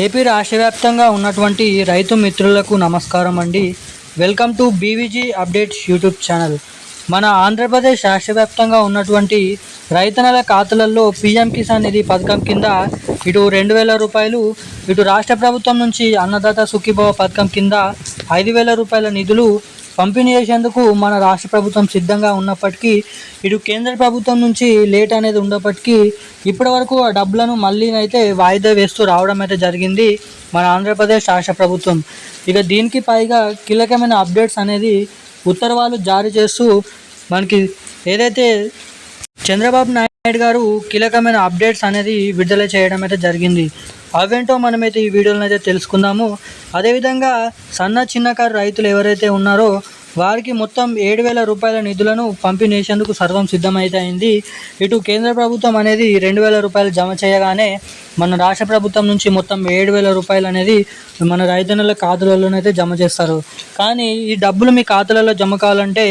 AP రాష్ట్ర వ్యాప్తంగా ఉన్నటువంటి రైతు మిత్రులకు నమస్కారం అండి. Welcome to BVG updates YouTube channel. మన ఆంధ్రప్రదేశ్ రాష్ట్ర వ్యాప్తంగా ఉన్నటువంటి రైతన్నల ఖాతాలలో పీఎం కిసాన్ నిధి పథకం కింద ఇటు 2,000 రూపాయలు, ఇటు రాష్ట్ర ప్రభుత్వం నుంచి అన్నదాత సుఖీభవ పథకం కింద 5,000 రూపాయల నిధులు పంపిణీ చేసేందుకు మన రాష్ట్ర ప్రభుత్వం సిద్ధంగా ఉన్నప్పటికీ, ఇటు కేంద్ర ప్రభుత్వం నుంచి లేట్ అనేది ఉన్నప్పటికీ ఇప్పటి వరకు ఆ డబ్బులను మళ్ళీనైతే వాయిదా వేస్తూ రావడం అయితే జరిగింది మన ఆంధ్రప్రదేశ్ రాష్ట్ర ప్రభుత్వం. ఇక దీనికి పైగా కీలకమైన అప్డేట్స్ అనేది ఉత్తర్వులు జారీ చేస్తూ మనకి ఏదైతే చంద్రబాబు నాయుడు గారు కీలకమైన అప్డేట్స్ అనేది విడుదల చేయడం అయితే జరిగింది. అవేంటో మనమైతే ఈ వీడియోలో అయితే తెలుసుకుందాము. అదేవిధంగా చిన్నకారు రైతులు ఎవరైతే ఉన్నారో వారికి మొత్తం 7,000 రూపాయల నిధులను పంపిణీ చేసేందుకు సర్వం సిద్ధమైతే అయింది. ఇటు కేంద్ర ప్రభుత్వం అనేది 2,000 రూపాయలు జమ చేయగానే మన రాష్ట్ర ప్రభుత్వం నుంచి మొత్తం 7,000 రూపాయలు అనేది మన రైతన్నుల ఖాతాలలోనైతే జమ చేస్తారు. కానీ ఈ డబ్బులు మీ ఖాతాలలో జమ కావాలంటే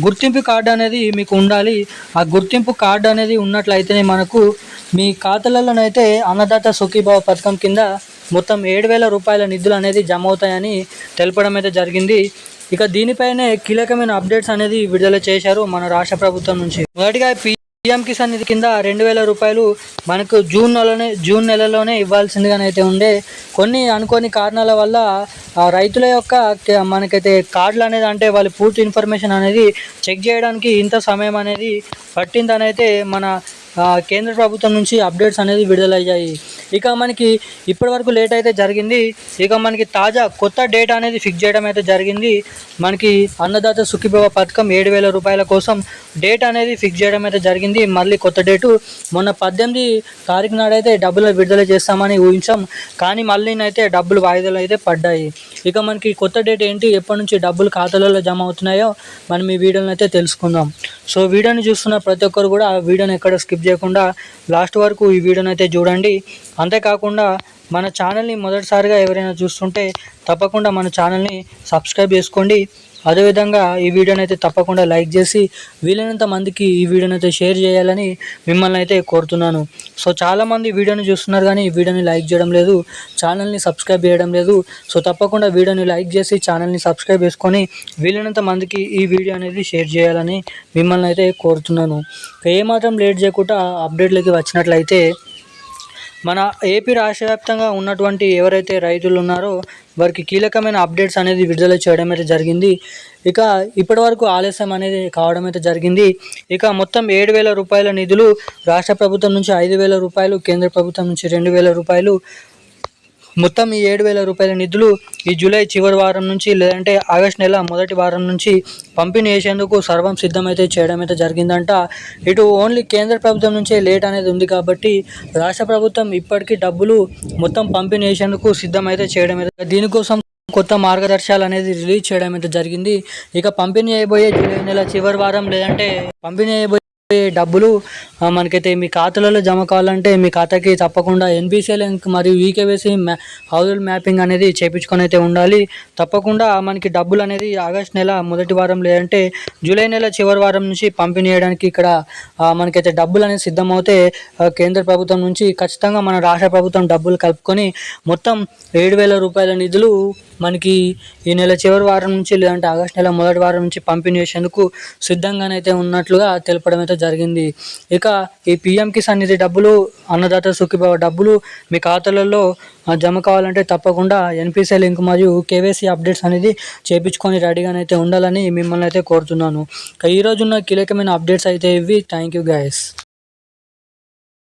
గుర్తింపు కార్డు అనేది మీకు ఉండాలి. ఆ గుర్తింపు కార్డు అనేది ఉన్నట్లయితేనే మనకు మీ ఖాతాలలోనైతే అన్నదాత సుఖీభావ పథకం కింద మొత్తం 7,000 రూపాయల నిధులు అనేది జమ అవుతాయని తెలపడం అయితే జరిగింది. ఇక దీనిపైనే కీలకమైన అప్డేట్స్ అనేది విడుదల చేశారు మన రాష్ట్ర ప్రభుత్వం నుంచి. మొదటిగా పీఎం కిసాన్ నిధి కింద 2,000 రూపాయలు మనకు జూన్ నెలలోనే ఇవ్వాల్సిందిగానైతే ఉండే. కొన్ని అనుకోని కారణాల వల్ల రైతుల యొక్క మనకైతే కార్డులు అనేది అంటే వాళ్ళ పూర్తి ఇన్ఫర్మేషన్ అనేది చెక్ చేయడానికి ఇంత సమయం అనేది పట్టిందని అయితే మన కేంద్ర ప్రభుత్వం నుంచి అప్డేట్స్ అనేది విడుదలయ్యాయి. ఇక మనకి ఇప్పటివరకు లేట్ అయితే జరిగింది. ఇక మనకి తాజా కొత్త డేట్ అనేది ఫిక్స్ చేయడం అయితే జరిగింది. మనకి అన్నదాత సుఖీభవ పథకం 7,000 రూపాయల కోసం డేట్ అనేది ఫిక్స్ చేయడం అయితే జరిగింది. మళ్ళీ కొత్త డేటు మొన్న 18 తారీఖు నాడైతే డబ్బులు విడుదల చేస్తామని ఊహించాం. కానీ మళ్ళీనైతే డబ్బులు వాయిదాలు అయితే పడ్డాయి. ఇక మనకి కొత్త డేట్ ఏంటి, ఎప్పటి నుంచి డబ్బులు ఖాతాలలో జమ అవుతున్నాయో మనం ఈ వీడియోని అయితే తెలుసుకుందాం. సో వీడియోని చూస్తున్న ప్రతి ఒక్కరు కూడా ఆ వీడియోని ఎక్కడ స్కిప్ చేయకుండా లాస్ట్ వరకు ఈ వీడియోని అయితే చూడండి. అంతేకాకుండా మన ఛానల్ని మొదటిసారిగా ఎవరైనా చూస్తుంటే తప్పకుండా మన ఛానల్ని సబ్స్క్రైబ్ చేసుకోండి. అదేవిధంగా ఈ వీడియోని అయితే తప్పకుండా లైక్ చేసి వీలైనంత మందికి ఈ వీడియోని అయితే షేర్ చేయాలని మిమ్మల్ని అయితే కోరుతున్నాను. సో చాలామంది వీడియోని చూస్తున్నారు కానీ ఈ వీడియోని లైక్ చేయడం లేదు, ఛానల్ని సబ్స్క్రైబ్ చేయడం లేదు. సో తప్పకుండా వీడియోని లైక్ చేసి ఛానల్ని సబ్స్క్రైబ్ చేసుకొని వీలైనంత మందికి ఈ వీడియో అనేది షేర్ చేయాలని మిమ్మల్ని అయితే కోరుతున్నాను. ఏమాత్రం లేట్ చేయకుండా అప్డేట్లకి వచ్చినట్లయితే మన ఏపీ రాష్ట్ర వ్యాప్తంగా ఉన్నటువంటి ఎవరైతే రైతులు ఉన్నారో వారికి కీలకమైన అప్డేట్స్ అనేది విడుదల చేయడం అయితే జరిగింది. ఇక ఇప్పటివరకు ఆలస్యం అనేది కావడం అయితే జరిగింది. ఇక మొత్తం 7,000 రూపాయల నిధులు రాష్ట్ర ప్రభుత్వం నుంచి 5,000 రూపాయలు, కేంద్ర ప్రభుత్వం నుంచి 2,000 రూపాయలు, మొత్తం ఈ 7,000 రూపాయల నిధులు ఈ జూలై చివరి వారం నుంచి లేదంటే ఆగస్టు నెల మొదటి వారం నుంచి పంపిణీ చేసేందుకు సర్వం సిద్ధమైతే చేయడం అయితే జరిగిందంట. ఇటు ఓన్లీ కేంద్ర ప్రభుత్వం నుంచే లేట్ అనేది ఉంది కాబట్టి రాష్ట్ర ప్రభుత్వం ఇప్పటికీ డబ్బులు మొత్తం పంపిణీ చేసేందుకు సిద్ధమైతే చేయడం అయితే దీనికోసం కొత్త మార్గదర్శకాలు అనేది రిలీజ్ చేయడం అయితే జరిగింది. ఇక పంపిణీ చేయబోయే జూలై నెల చివరి వారం లేదంటే పంపిణీ చేయబోయే డబ్బులు మనకైతే మీ ఖాతాలలో జమ కావాలంటే మీ ఖాతాకి తప్పకుండా ఎన్పిసిఐ లింక్ మరియు ఈకేవైసీ హౌస్ మ్యాపింగ్ అనేది చేయించుకొని అయితే ఉండాలి. తప్పకుండా మనకి డబ్బులు అనేది ఆగస్టు నెల మొదటి వారం లేదంటే జూలై నెల చివరి వారం నుంచి పంపిణీ చేయడానికి ఇక్కడ మనకైతే డబ్బులు అనేది సిద్ధమవుతే కేంద్ర ప్రభుత్వం నుంచి ఖచ్చితంగా మన రాష్ట్ర ప్రభుత్వం డబ్బులు కలుపుకొని మొత్తం 7,000 రూపాయల నిధులు మనకి ఈ నెల చివరి వారం నుంచి లేదంటే ఆగస్టు నెల మొదటి వారం నుంచి పంపిణీ చేసేందుకు సిద్ధంగానైతే ఉన్నట్లుగా తెలపడం అయితే జరిగింది. ఇక ఈ పీఎం కిసాన్ నిధి డబ్బులు, అన్నదాత సుఖీభావ డబ్బులు మీ ఖాతాలలో జమ కావాలంటే తప్పకుండా ఎన్పిసిఐ లింక్ మరియు కేవైసీ అప్డేట్స్ అనేది చేయించుకొని రెడీగానైతే ఉండాలని మిమ్మల్ని అయితే కోరుతున్నాను. ఈరోజున్న కీలకమైన అప్డేట్స్ అయితే ఇవి. Thank you guys.